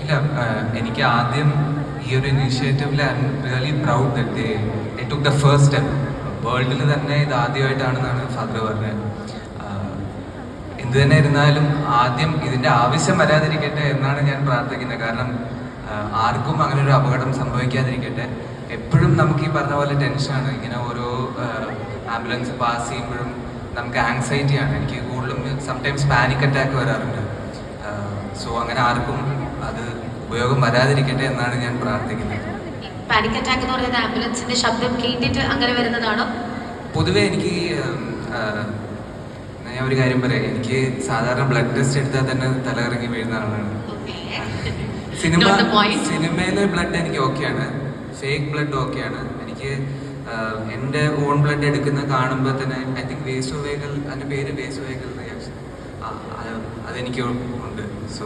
ഇല്ല, എനിക്ക് ആദ്യം ഈ ഒരു ഇനിഷ്യേറ്റീവിൽ I am really proud that they took the first step. വേൾഡിൽ തന്നെ ഇത് ആദ്യമായിട്ടാണെന്നാണ് ഫാദർ പറഞ്ഞത്. എന്ത് തന്നെ ഇരുന്നാലും ആദ്യം ഇതിൻ്റെ ആവശ്യം വരാതിരിക്കട്ടെ എന്നാണ് ഞാൻ പ്രാർത്ഥിക്കുന്നത്. കാരണം ആർക്കും അങ്ങനെ ഒരു അപകടം സംഭവിക്കാതിരിക്കട്ടെ. എപ്പോഴും നമുക്ക് ഈ പറഞ്ഞ പോലെ ടെൻഷനാണ്. ഇങ്ങനെ ഓരോ ആംബുലൻസ് പാസ് ചെയ്യുമ്പോഴും നമുക്ക് ആങ്സൈറ്റിയാണ്. എനിക്ക് കൂടുതലും സംടൈംസ് പാനിക് അറ്റാക്ക് വരാറുണ്ട്. സോ അങ്ങനെ ആർക്കും അത് ഉപയോഗം വരാതിരിക്കട്ടെ എന്നാണ് ഞാൻ പ്രാർത്ഥിക്കുന്നത്. പാനിക് അറ്റാക്ക് എന്ന് പറയുന്നത് ആംബുലൻസിന്റെ ശബ്ദം കേട്ടിട്ട് അങ്ങനെ വരുന്നതാണോ? പൊതുവെ എനിക്ക് ഞാൻ ഒരു കാര്യം പറയാം, എനിക്ക് സാധാരണ ബ്ലഡ് ടെസ്റ്റ് എടുത്താൽ തന്നെ തലകറങ്ങി വീഴുന്ന ആളാണ്. സിനിമയിലെ ബ്ലഡ് എനിക്ക് ഓക്കെയാണ്, ഫേക്ക് ബ്ലഡ് ഓക്കെയാണ്. എനിക്ക് എൻ്റെ ഓൺ ബ്ലഡ് എടുക്കുന്ന കാണുമ്പോൾ തന്നെ I think waste of vehicle, അതിൻ്റെ പേര് വേസ്റ്റ് ഓഫ് വെഹിക്കിൾ റിയാക്ഷൻ, അതെനിക്ക് ഉണ്ട്. സോ